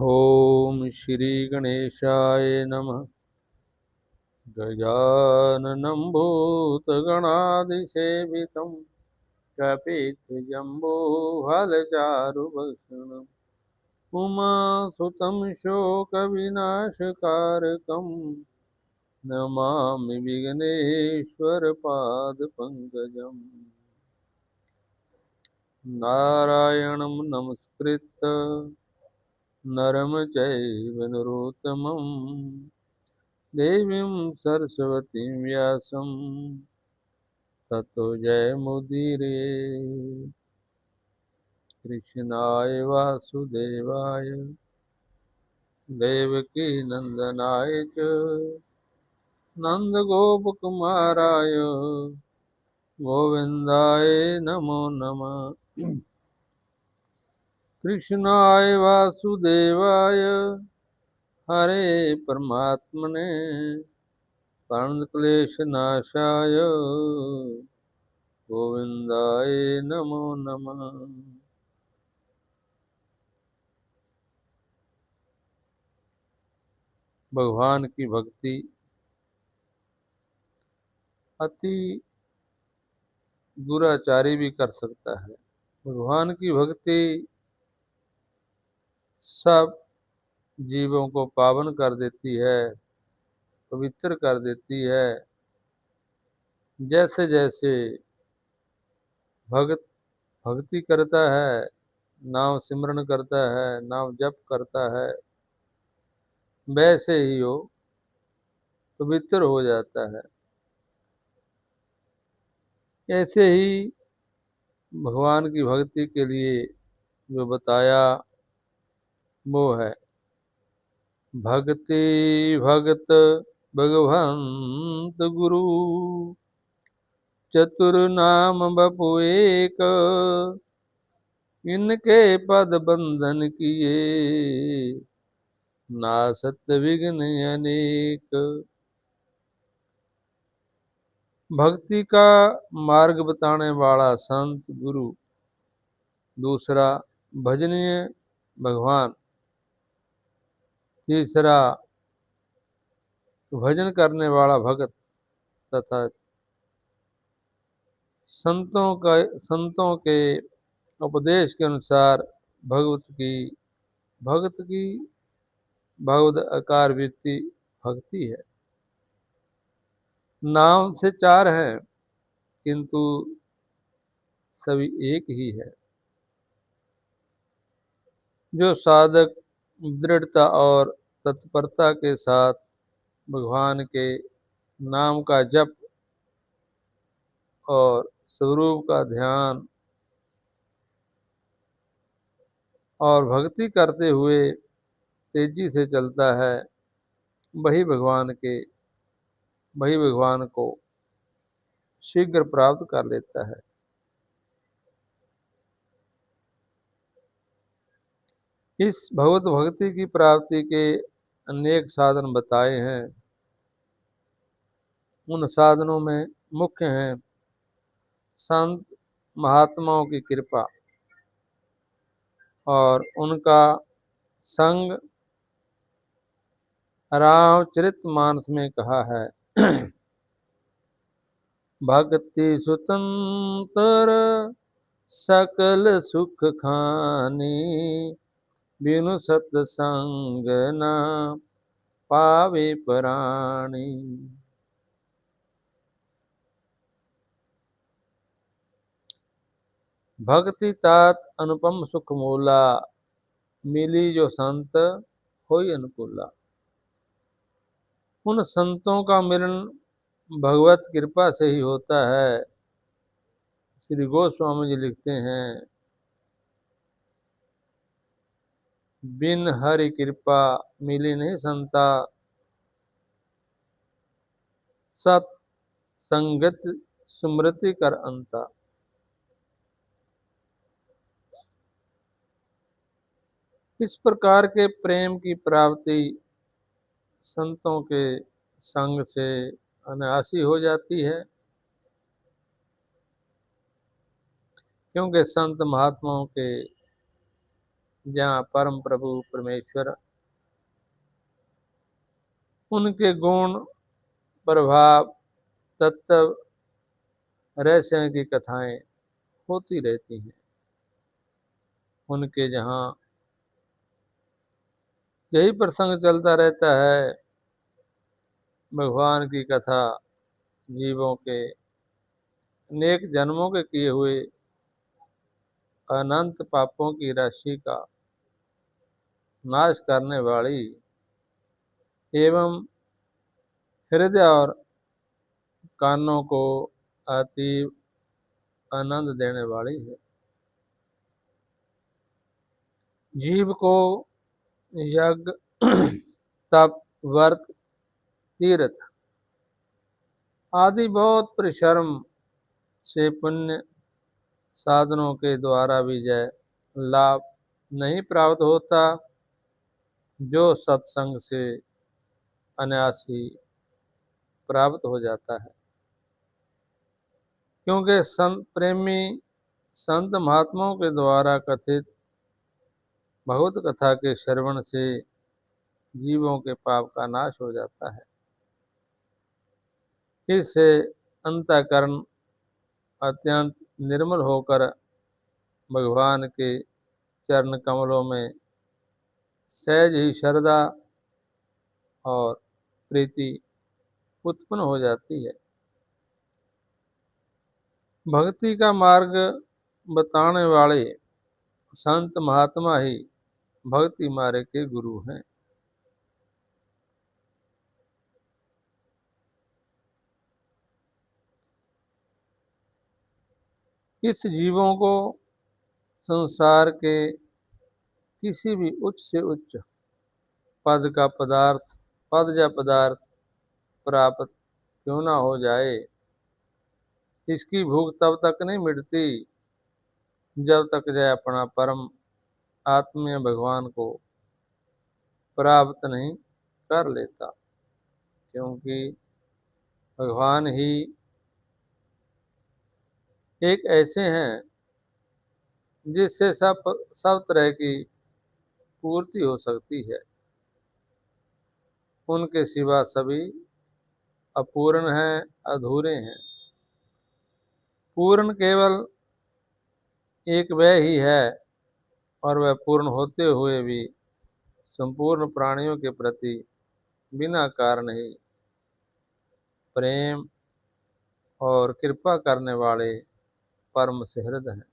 ओम श्री गणेशाय नमः। गजाननं भूतगणादिसेवितं कपिध्वजम्बोफलचारुभक्षणम् उमासुतं शोकविनाशकारकं नमामि विघ्नेश्वरपादपङ्कजम्। नारायणं नमस्कृत्य नरं चैव नरोत्तमं देवीं सरस्वतीं व्यासं ततो जयमुदीरये। कृष्णाय वासुदेवाय देवकी नंदनाय च नंदगोपकुमाराय गोविन्दाय नमो नमः। कृष्णाय वासुदेवाय हरे परमात्मने प्रणतक्लेशनाशाय गोविन्दाय नमो नमः। भगवान की भक्ति अति दुराचारी भी कर सकता है। भगवान की भक्ति सब जीवों को पावन कर देती है, पवित्र कर देती है। जैसे जैसे भक्त भक्ति करता है, नाम सिमरन करता है, नाम जप करता है, वैसे ही वो पवित्र हो जाता है। ऐसे ही भगवान की भक्ति के लिए जो बताया वो है भक्ति भगत भगवंत गुरु चतुर नाम बपु एक इनके पद बंधन किए नासत विघ्न अनेक। भक्ति का मार्ग बताने वाला संत गुरु, दूसरा भजनीय भगवान, तीसरा भजन करने वाला भगत तथा संतों के उपदेश के अनुसार भगत की भगवद आकार वृत्ति भक्ति है। नाम से चार हैं किंतु सभी एक ही है। जो साधक दृढ़ता और तत्परता के साथ भगवान के नाम का जप और स्वरूप का ध्यान और भक्ति करते हुए तेजी से चलता है, वही भगवान को शीघ्र प्राप्त कर लेता है। इस भगवत भक्ति की प्राप्ति के अनेक साधन बताए हैं। उन साधनों में मुख्य हैं संत महात्माओं की कृपा और उनका संग। रामचरितमानस में कहा है भक्ति स्वतंत्र सकल सुख खानी बिनु सत्संग न पावे प्राणी। भक्ति तात अनुपम सुख मूला मिली जो संत होई अनुकूला। उन संतों का मिलन भगवत कृपा से ही होता है। श्री गोस्वामी जी लिखते हैं बिन हरि कृपा मिली नहीं संता सत संगत स्मृति कर अंता। इस प्रकार के प्रेम की प्राप्ति संतों के संग से अनायासी हो जाती है, क्योंकि संत महात्माओं के जहाँ परम प्रभु परमेश्वर उनके गुण प्रभाव तत्व रहस्यों की कथाएं होती रहती हैं। उनके जहाँ यही प्रसंग चलता रहता है, भगवान की कथा जीवों के अनेक जन्मों के किए हुए अनंत पापों की राशि का नाश करने वाली एवं हृदय और कानों को अतीव आनंद देने वाली है। जीव को यज्ञ तप व्रत तीर्थ आदि बहुत परिश्रम से पुण्य साधनों के द्वारा भी जय लाभ नहीं प्राप्त होता, जो सत्संग से अनायास ही प्राप्त हो जाता है। क्योंकि संत प्रेमी संत महात्माओं के द्वारा कथित भगवत कथा के श्रवण से जीवों के पाप का नाश हो जाता है। इससे अंतःकरण अत्यंत निर्मल होकर भगवान के चरण कमलों में सहज ही श्रद्धा और प्रीति उत्पन्न हो जाती है। भक्ति का मार्ग बताने वाले संत महात्मा ही भक्ति मार्ग के गुरु हैं। इस जीवों को संसार के किसी भी उच्च से उच्च पद या पदार्थ प्राप्त क्यों ना हो जाए, इसकी भूख तब तक नहीं मिटती जब तक जय अपना परम आत्मीय भगवान को प्राप्त नहीं कर लेता। क्योंकि भगवान ही एक ऐसे हैं जिससे सब तरह की पूर्ति हो सकती है। उनके सिवा सभी अपूर्ण हैं, अधूरे हैं। पूर्ण केवल एक वह ही है, और वह पूर्ण होते हुए भी संपूर्ण प्राणियों के प्रति बिना कारण ही प्रेम और कृपा करने वाले परम सुहृद हैं।